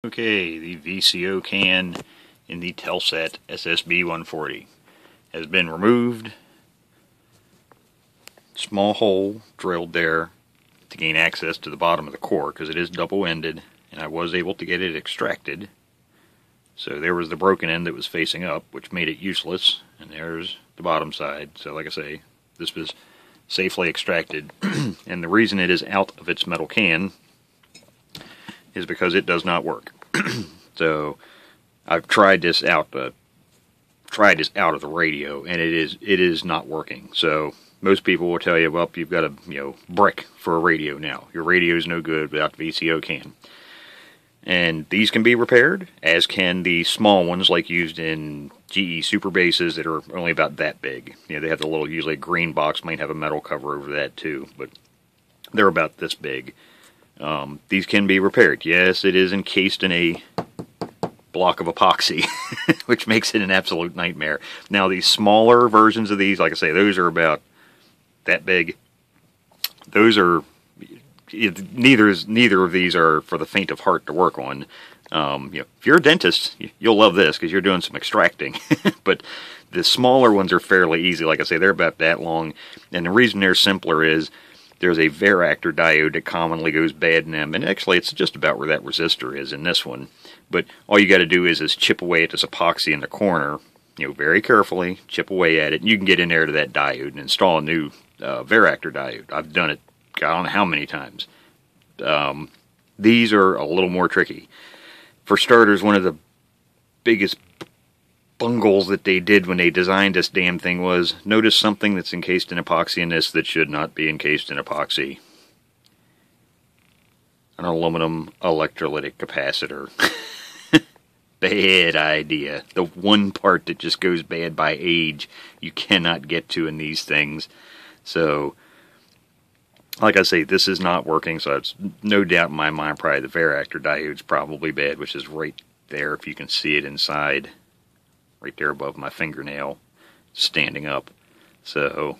Okay, the VCO can in the Telset SSB 140 has been removed. Small hole drilled there to gain access to the bottom of the core because it is double-ended, and I was able to get it extracted. So there was the broken end that was facing up, which made it useless, and there's the bottom side. So like I say, this was safely extracted, and the reason it is out of its metal can is because it does not work. So I've tried this out of the radio, and it is not working. So most people will tell you, well, you've got a brick for a radio now. Your radio is no good without the VCO can. And these can be repaired, as can the small ones like used in GE Super Basses that are only about that big. They have the little, usually a green box, might have a metal cover over that too, but they're about this big. These can be repaired. Yes, it is encased in a block of epoxy, which makes it an absolute nightmare. Now, these smaller versions of these, like I say, those are about that big. Those are... Neither of these are for the faint of heart to work on. If you're a dentist, you'll love this because you're doing some extracting. But the smaller ones are fairly easy. Like I say, they're about that long. And the reason they're simpler is there's a varactor diode that commonly goes bad in them. And actually, it's just about where that resistor is in this one. But all you got to do is chip away at this epoxy in the corner. Very carefully, chip away at it. And you can get in there to that diode and install a new varactor diode. I've done it I don't know how many times. These are a little more tricky. For starters, one of the biggest bungles that they did when they designed this damn thing was, notice something that's encased in epoxy in this that should not be encased in epoxy. An aluminum electrolytic capacitor. Bad idea. The one part that just goes bad by age you cannot get to in these things. So... like I say, this is not working, so it's no doubt in my mind probably the varactor diode's probably bad, which is right there, if you can see it inside, right there above my fingernail, standing up. So,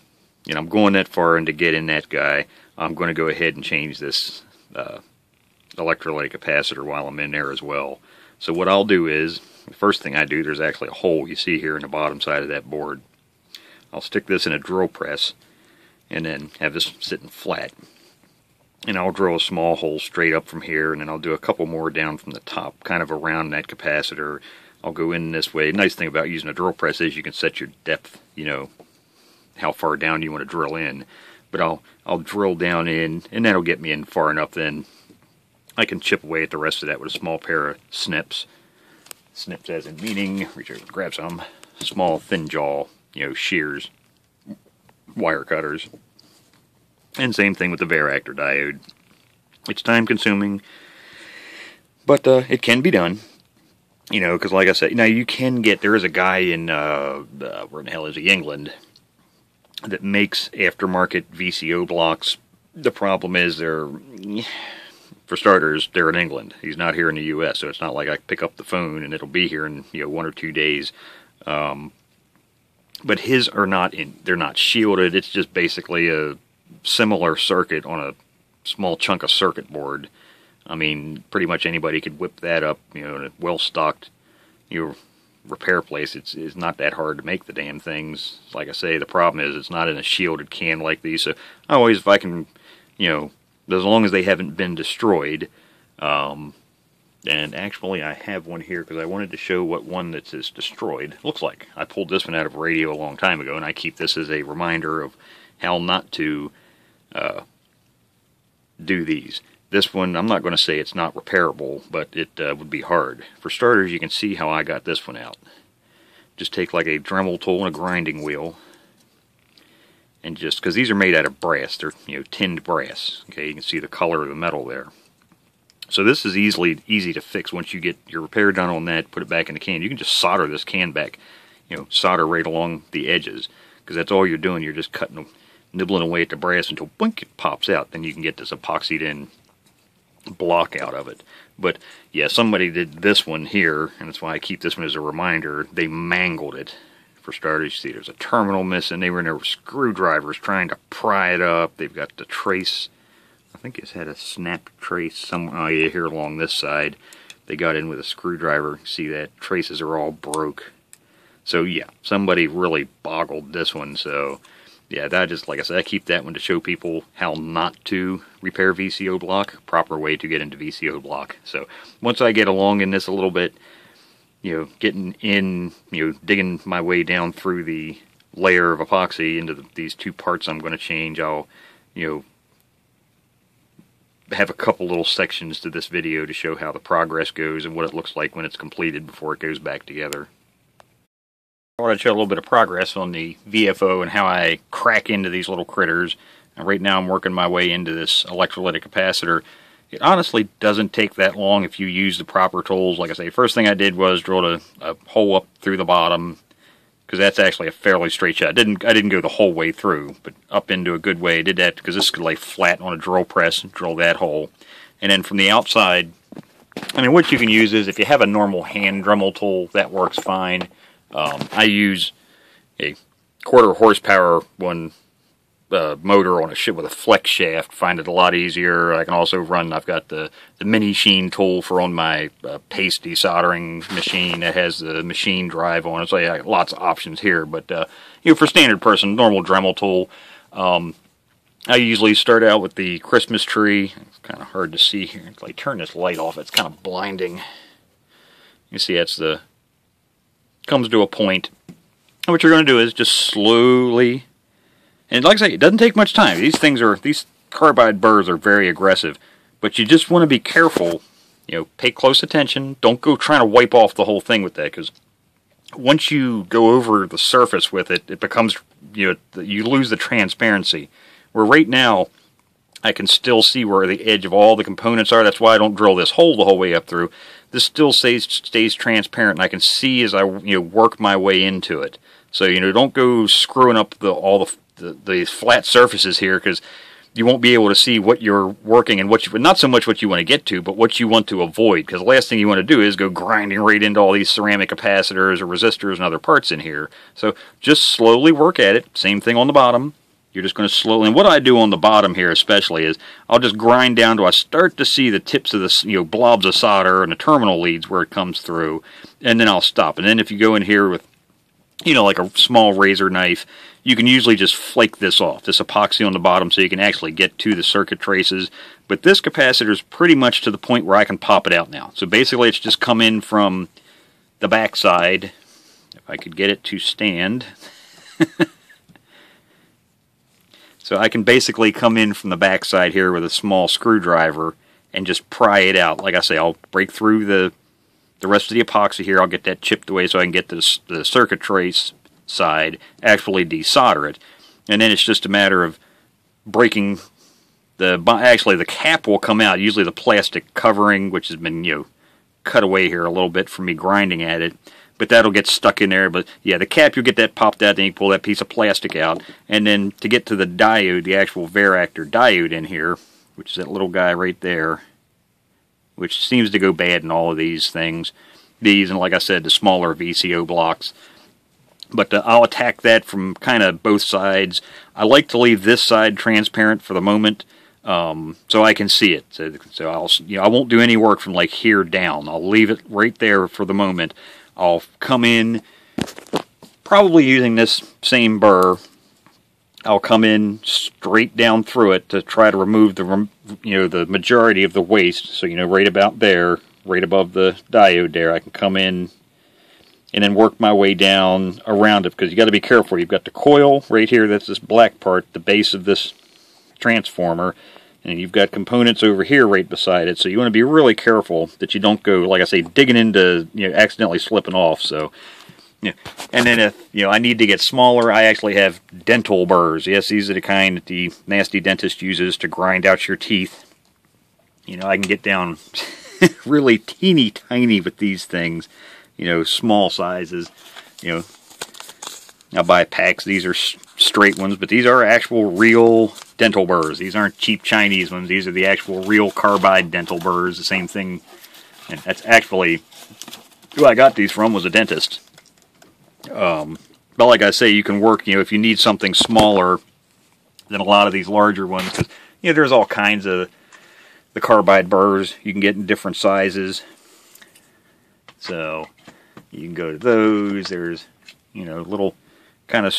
I'm going that far, and to get in that guy, I'm going to go ahead and change this electrolytic capacitor while I'm in there as well. So what I'll do is, the first thing I do, there's actually a hole you see here in the bottom side of that board. I'll stick this in a drill press, and then have this sitting flat. And I'll drill a small hole straight up from here, and then I'll do a couple more down from the top, kind of around that capacitor. I'll go in this way. The nice thing about using a drill press is you can set your depth, how far down you want to drill in. But I'll drill down in, and that'll get me in far enough, then I can chip away at the rest of that with a small pair of snips. Snips as in meaning, reach over and grab some small thin jaw, shears, wire cutters. And same thing with the varactor diode. It's time consuming, but it can be done. Because like I said, now you can get, there is a guy in, where in the hell is he, England, that makes aftermarket VCO blocks. The problem is for starters, they're in England. He's not here in the US, so it's not like I pick up the phone and it'll be here in 1 or 2 days. But his are not they're not shielded. It's just basically a similar circuit on a small chunk of circuit board. I mean, pretty much anybody could whip that up, in a well-stocked, repair place. It's not that hard to make the damn things. Like I say, the problem is it's not in a shielded can like these. So I always, if I can, as long as they haven't been destroyed, and actually, I have one here because I wanted to show what one that is destroyed looks like. I pulled this one out of a radio a long time ago, and I keep this as a reminder of how not to do these. This one, I'm not going to say it's not repairable, but it would be hard. For starters, you can see how I got this one out. Just take like a Dremel tool and a grinding wheel, and just, because these are made out of brass, they're tinned brass. Okay, you can see the color of the metal there. So this is easy to fix once you get your repair done on that, put it back in the can. You can just solder this can back, solder right along the edges, because that's all you're doing. You're just nibbling away at the brass until boink, it pops out. Then you can get this epoxied in block out of it. But yeah, somebody did this one here, and that's why I keep this one as a reminder. They mangled it. For starters, you see there's a terminal missing. They were in there with screwdrivers trying to pry it up. They've got the trace. I think it's had a snap trace somewhere here along this side. they got in with a screwdriver. See that traces are all broke. So yeah, somebody really boggled this one. So yeah, that just, like I said, I keep that one to show people how not to repair VCO block, proper way to get into VCO block. So once I get along in this a little bit, you know, getting in, you know, digging my way down through the layer of epoxy into these two parts I'm going to change, I'll, you know, have a couple little sections to this video to show how the progress goes and what it looks like when it's completed before it goes back together. I want to show a little bit of progress on the VFO and how I crack into these little critters. And right now I'm working my way into this electrolytic capacitor. It honestly doesn't take that long if you use the proper tools. Like I say, first thing I did was drill a hole up through the bottom, because that's actually a fairly straight shot. I didn't go the whole way through, but up into a good way. I did that because this could lay flat on a drill press and drill that hole. And then from the outside, I mean, what you can use is, if you have a normal hand Dremel tool, that works fine. I use a 1/4 horsepower one motor on a ship with a flex shaft. Find it a lot easier. I can also run, I've got the mini sheen tool for on my paste desoldering machine that has the machine drive on it. So yeah, lots of options here. But you know, for standard person, normal Dremel tool, I usually start out with the Christmas tree. It's kind of hard to see here. If I turn this light off, it's kind of blinding. You see, that's the comes to a point. And what you're going to do is just slowly. And like I say, it doesn't take much time. These carbide burrs are very aggressive, but you just want to be careful. You know, pay close attention. Don't go trying to wipe off the whole thing with that, because once you go over the surface with it, it becomes, you know, you lose the transparency. Where right now, I can still see where the edge of all the components are. That's why I don't drill this hole the whole way up through. This still stays transparent, and I can see as I, you know, work my way into it. So, you know, don't go screwing up all the flat surfaces here, because you won't be able to see what you're working and not so much what you want to get to, but what you want to avoid. Because the last thing you want to do is go grinding right into all these ceramic capacitors or resistors and other parts in here. So just slowly work at it. Same thing on the bottom. You're just going to slowly, and what I do on the bottom here especially is I'll just grind down till I start to see the tips of the, you know, blobs of solder and the terminal leads where it comes through, and then I'll stop. And then if you go in here with, you know, like a small razor knife, you can usually just flake this off, this epoxy on the bottom, so you can actually get to the circuit traces. But this capacitor is pretty much to the point where I can pop it out now. So basically it's just come in from the back side. If I could get it to stand. So I can basically come in from the back side here with a small screwdriver and just pry it out. Like I say, I'll break through the rest of the epoxy here. I'll get that chipped away so I can get the circuit trace side, actually desolder it. And then it's just a matter of breaking actually the cap will come out. Usually the plastic covering, which has been, you know, cut away here a little bit from me grinding at it. But that'll get stuck in there. But yeah, the cap, you'll get that popped out, then you pull that piece of plastic out. And then to get to the diode, the actual varactor diode in here, which is that little guy right there, which seems to go bad in all of these things. These, and like I said, the smaller VCO blocks. But I'll attack that from kind of both sides. I like to leave this side transparent for the moment, so I can see it. So I'll, you know, I won't do any work from like here down. I'll leave it right there for the moment. I'll come in, probably using this same burr. I'll come in straight down through it to try to remove the, you know, the majority of the waste. So, you know, right about there, right above the diode there, I can come in and then work my way down around it, because you got to be careful. You've got the coil right here, that's this black part, the base of this transformer, and you've got components over here right beside it. So you want to be really careful that you don't go, like I say, digging into, you know, accidentally slipping off. So, yeah. And then if, you know, I need to get smaller, I actually have dental burrs. Yes, these are the kind that the nasty dentist uses to grind out your teeth. You know, I can get down really teeny tiny with these things. You know, small sizes. You know, I buy packs. These are straight ones, but these are actual real dental burrs. These aren't cheap Chinese ones. These are the actual real carbide dental burrs. The same thing. And that's actually who I got these from, was a dentist. But like I say, you can work, you know, if you need something smaller than a lot of these larger ones, because, you know, there's all kinds of the carbide burrs you can get in different sizes. So you can go to those. There's, you know, little kind of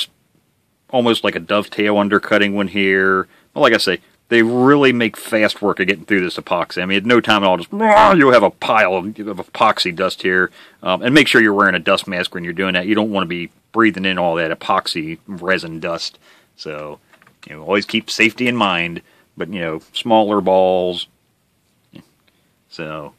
almost like a dovetail undercutting one here. Well, like I say, they really make fast work of getting through this epoxy. I mean, at no time at all, just you'll have a pile of epoxy dust here. And make sure you're wearing a dust mask when you're doing that. You don't want to be breathing in all that epoxy resin dust. So, you know, always keep safety in mind. But, you know, smaller balls. So,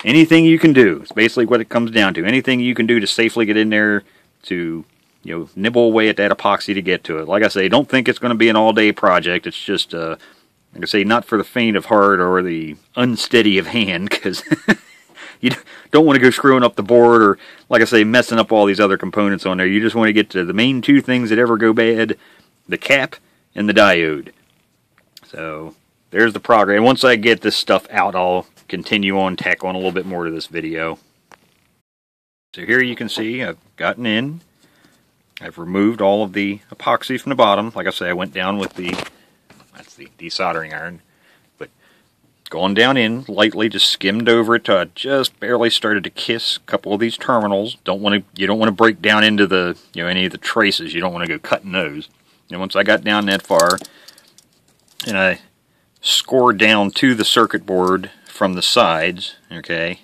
anything you can do is basically what it comes down to. Anything you can do to safely get in there to, you know, nibble away at that epoxy to get to it. Like I say, don't think it's going to be an all-day project. It's just, like I say, not for the faint of heart or the unsteady of hand, because you don't want to go screwing up the board or, like I say, messing up all these other components on there. You just want to get to the main two things that ever go bad, the cap and the diode. So, there's the progress. And once I get this stuff out, I'll continue on, tack on a little bit more to this video. So here you can see I've gotten in. I've removed all of the epoxy from the bottom. Like I say, I went down with that's the desoldering iron. But going down in lightly, just skimmed over it till I just barely started to kiss a couple of these terminals. You don't want to break down into the, you know, any of the traces. You don't want to go cutting those. And once I got down that far, and I scored down to the circuit board from the sides, okay,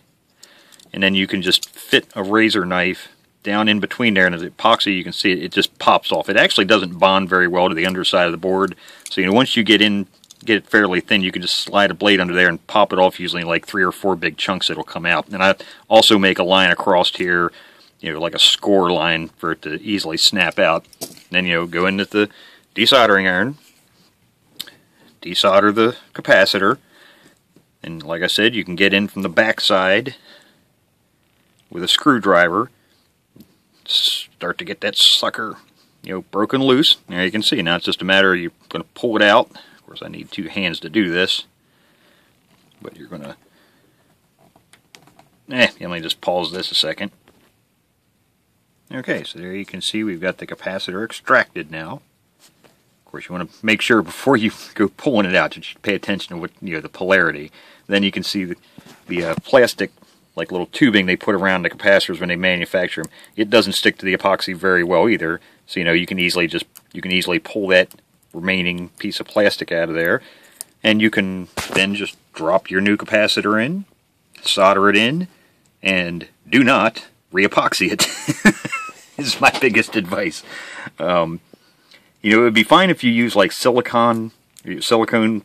and then you can just fit a razor knife down in between there, and the epoxy, you can see it just pops off. It actually doesn't bond very well to the underside of the board, so, you know, once you get it fairly thin, you can just slide a blade under there and pop it off, usually like 3 or 4 big chunks that'll come out. And I also make a line across here, you know, like a score line for it to easily snap out. And then, you know, go into the desoldering iron, desolder the capacitor, and like I said, you can get in from the back side with a screwdriver. Start to get that sucker, you know, broken loose. There you can see. Now it's just a matter of you're going to pull it out. Of course, I need 2 hands to do this. But you're going to... let me just pause this a second. Okay, so there you can see we've got the capacitor extracted now. Of course, you want to make sure before you go pulling it out, you should pay attention to what, you know, the polarity. Then you can see the plastic, like little tubing they put around the capacitors when they manufacture them. It doesn't stick to the epoxy very well either. So, you know, you can easily pull that remaining piece of plastic out of there, and you can then just drop your new capacitor in, solder it in, and do not re-epoxy it. Is my biggest advice. You know, it would be fine if you use like silicone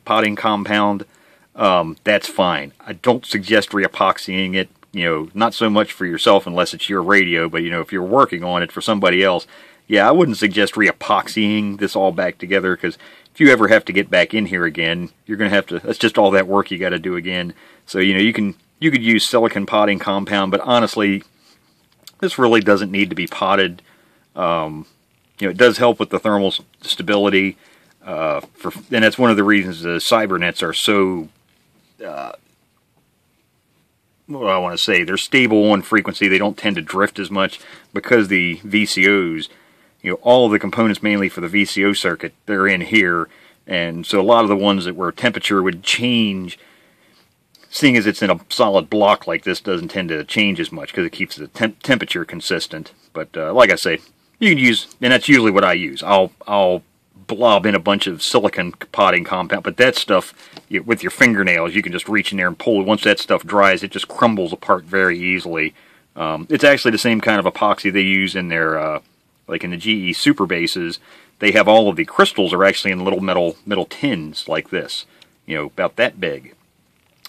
potting compound. That's fine. I don't suggest re-epoxying it. You know, not so much for yourself unless it's your radio, but, you know, if you're working on it for somebody else, yeah, I wouldn't suggest re-epoxying this all back together, because if you ever have to get back in here again, you're going to have to, that's just all that work you got to do again. So, you know, you could use silicone potting compound, but honestly, this really doesn't need to be potted. You know, it does help with the thermal stability, and that's one of the reasons the Cybernets are so, what do I want to say, they're stable on frequency. They don't tend to drift as much, because the VCOs, you know, all of the components mainly for the VCO circuit, they're in here, and so a lot of the ones that where temperature would change, seeing as it's in a solid block like this, doesn't tend to change as much because it keeps the temperature consistent. But like I say, you can use, and that's usually what I use. I'll blob in a bunch of silicone potting compound, but that stuff, with your fingernails, you can just reach in there and pull it. Once that stuff dries, it just crumbles apart very easily. It's actually the same kind of epoxy they use in their, like in the GE Super Bases. They have all of the crystals are actually in little metal tins like this, you know, about that big.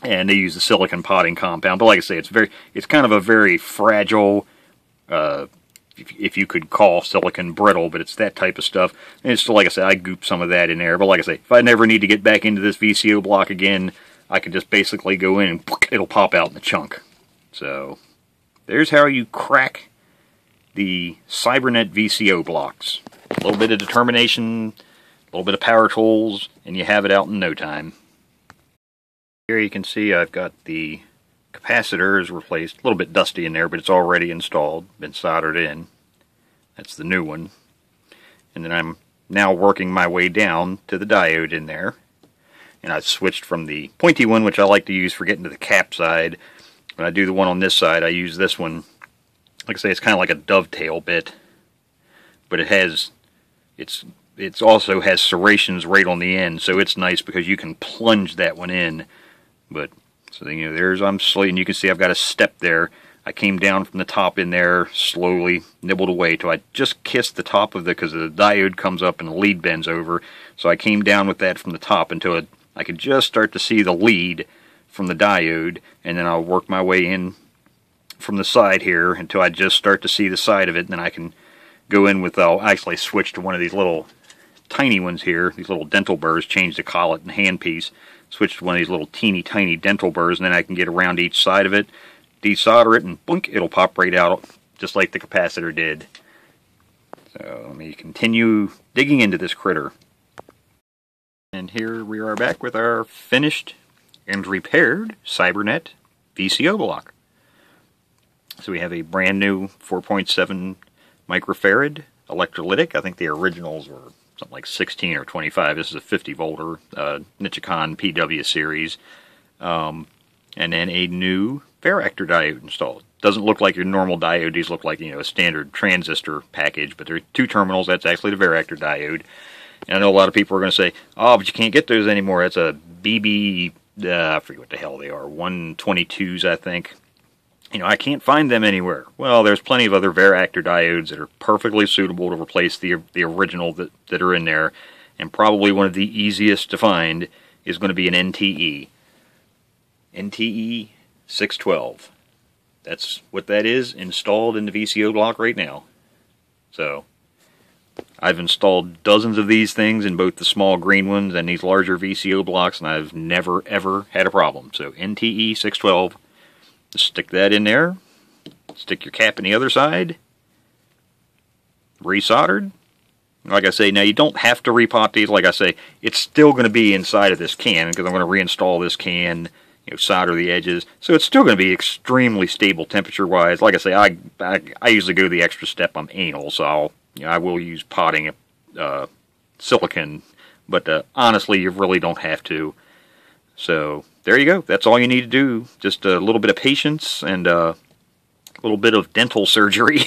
And they use the silicone potting compound. But like I say, it's kind of a very fragile, if you could call silicon brittle, but it's that type of stuff. And it's still, like I said, I goop some of that in there. But like I say, if I never need to get back into this VCO block again, I can just basically go in and it'll pop out in a chunk. So there's how you crack the Cybernet VCO blocks. A little bit of determination, a little bit of power tools, and you have it out in no time. Here you can see I've got the capacitor is replaced. A little bit dusty in there, but it's already installed, been soldered in. That's the new one. And then I'm now working my way down to the diode in there. And I've switched from the pointy one, which I like to use for getting to the cap side, when I do the one on this side, I use this one. Like I say, it's kind of like a dovetail bit, but it's also has serrations right on the end, so it's nice because you can plunge that one in. But so then, I'm slating. You can see I've got a step there. I came down from the top in there, slowly nibbled away till I just kissed the top of because the diode comes up and the lead bends over. So I came down with that from the top until I could just start to see the lead from the diode, and then I'll work my way in from the side here until I just start to see the side of it, and then I can go in with, I'll actually switch to one of these little tiny ones here, these little dental burrs, change the collet and handpiece, switch to one of these little teeny tiny dental burrs, and then I can get around each side of it, desolder it, and boink, it'll pop right out, just like the capacitor did. So let me continue digging into this critter. And here we are back with our finished and repaired Cybernet VCO block. So we have a brand new 4.7 microfarad electrolytic. I think the originals were something like 16 or 25. This is a 50 volter Nichicon PW series. And then a new varactor diode installed. Doesn't look like your normal diode. These look like, a standard transistor package, but there are two terminals. That's actually the varactor diode. And I know a lot of people are going to say, oh, but you can't get those anymore. That's a BB, I forget what the hell they are, 122s, I think. I can't find them anywhere. Well, there's plenty of other varactor diodes that are perfectly suitable to replace the original that are in there. And probably one of the easiest to find is going to be an NTE. NTE 612. That's what that is, installed in the VCO block right now. So I've installed dozens of these things in both the small green ones and these larger VCO blocks, and I've never ever had a problem. So NTE 612, just stick that in there, stick your cap in the other side, resoldered. Like I say, now you don't have to repot these. Like I say, it's still going to be inside of this can because I'm going to reinstall this can, solder the edges. So it's still going to be extremely stable temperature-wise. Like I say, I usually go the extra step. I'm anal, so I will use potting silicon, but honestly, you really don't have to. So there you go. That's all you need to do. Just a little bit of patience and a little bit of dental surgery,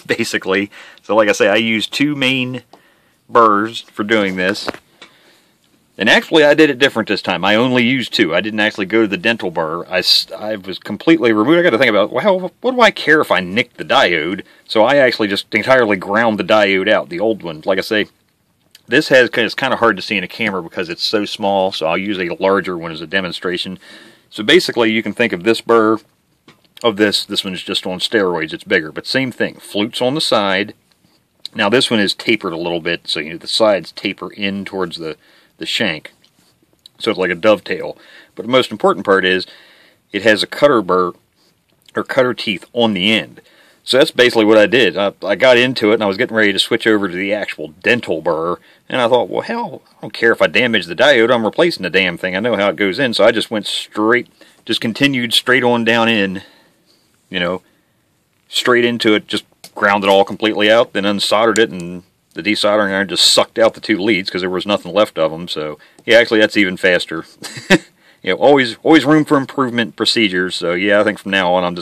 basically. So like I say, I use two main burrs for doing this. And actually, I did it different this time. I only used two. I didn't actually go to the dental burr. I was completely removed. I got to think about, well, what do I care if I nick the diode? So I actually just entirely ground the diode out, the old one. Like I say, this it's kind of hard to see in a camera because it's so small, so I'll use a larger one as a demonstration. So basically, you can think of this burr of this. This one is just on steroids. It's bigger, but same thing. Flutes on the side. Now this one is tapered a little bit, so the sides taper in towards the shank. So it's like a dovetail. But the most important part is it has a cutter burr, or cutter teeth on the end. So that's basically what I did. I got into it, and I was getting ready to switch over to the actual dental burr, and I thought, well, hell, I don't care if I damage the diode. I'm replacing the damn thing. I know how it goes in, so I just went straight, just continued straight on down in, straight into it, just ground it all completely out, then unsoldered it, and the desoldering iron just sucked out the two leads because there was nothing left of them. So, yeah, actually, that's even faster. Always room for improvement procedures. So, yeah, I think from now on,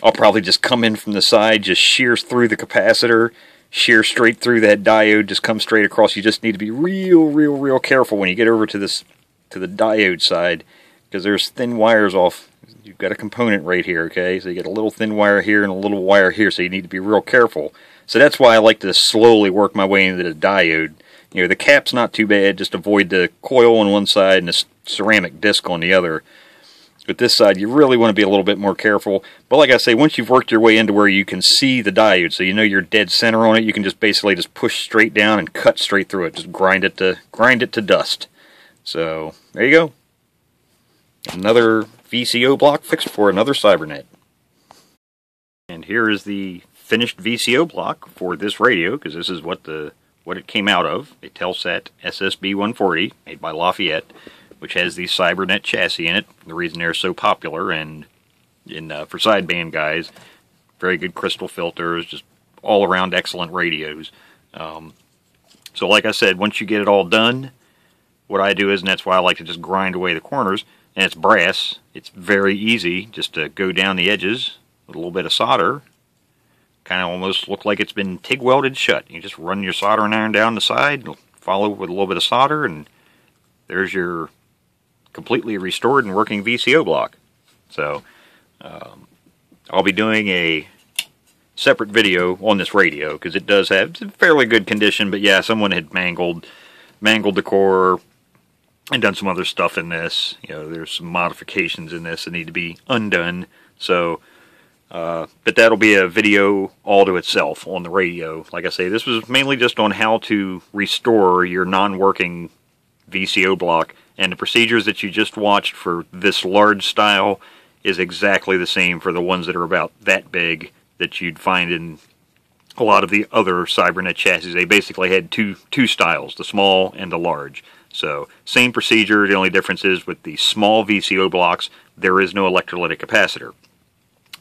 I'll probably just come in from the side, just shear through the capacitor, shear straight through that diode, just come straight across. You just need to be real careful when you get over to the diode side, because there's thin wires off. You've got a component right here, okay? So you get a little thin wire here and a little wire here, so you need to be real careful. So that's why I like to slowly work my way into the diode. The cap's not too bad, just avoid the coil on one side and the ceramic disc on the other. But this side, you really want to be a little bit more careful. But like I say, once you've worked your way into where you can see the diode, so you're dead center on it, you can just basically just push straight down and cut straight through it. Just grind it to dust. So there you go. Another VCO block fixed for another Cybernet. And here is the finished VCO block for this radio, because this is what it came out of. A Telsat SSB 140 made by Lafayette, which has the Cybernet chassis in it. The reason they're so popular and for sideband guys, very good crystal filters, just all around excellent radios. So like I said, once you get it all done, what I do is, and that's why I like to just grind away the corners, and it's brass. It's very easy just to go down the edges with a little bit of solder. Kind of almost look like it's been TIG welded shut. You just run your soldering iron down the side, follow with a little bit of solder, and there's your completely restored and working VCO block. So I'll be doing a separate video on this radio because it does have, it's in fairly good condition, but yeah, someone had mangled the core and done some other stuff in this. You know, there's some modifications in this that need to be undone. So, but that'll be a video all to itself on the radio. Like I say, this was mainly just on how to restore your non-working VCO block, and the procedures that you just watched for this large style is exactly the same for the ones that are about that big that you'd find in a lot of the other Cybernet chassis. They basically had two styles, the small and the large. So, same procedure. The only difference is with the small VCO blocks, there is no electrolytic capacitor.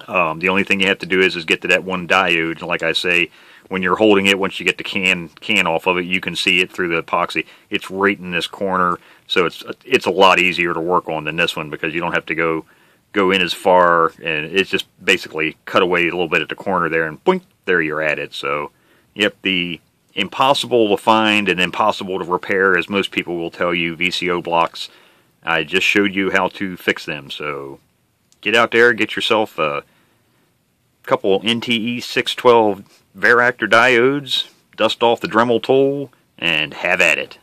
The only thing you have to do is get to that one diode. Like I say, when you're holding it, once you get the can off of it, you can see it through the epoxy. It's right in this corner, so it's a lot easier to work on than this one because you don't have to go in as far, and it's just basically cut away a little bit at the corner there, and boink, there you're at it. So, yep, the impossible to find and impossible to repair, as most people will tell you, VCO blocks. I just showed you how to fix them. So, get out there, get yourself a couple NTE 612 Varactor diodes, dust off the Dremel tool, and have at it.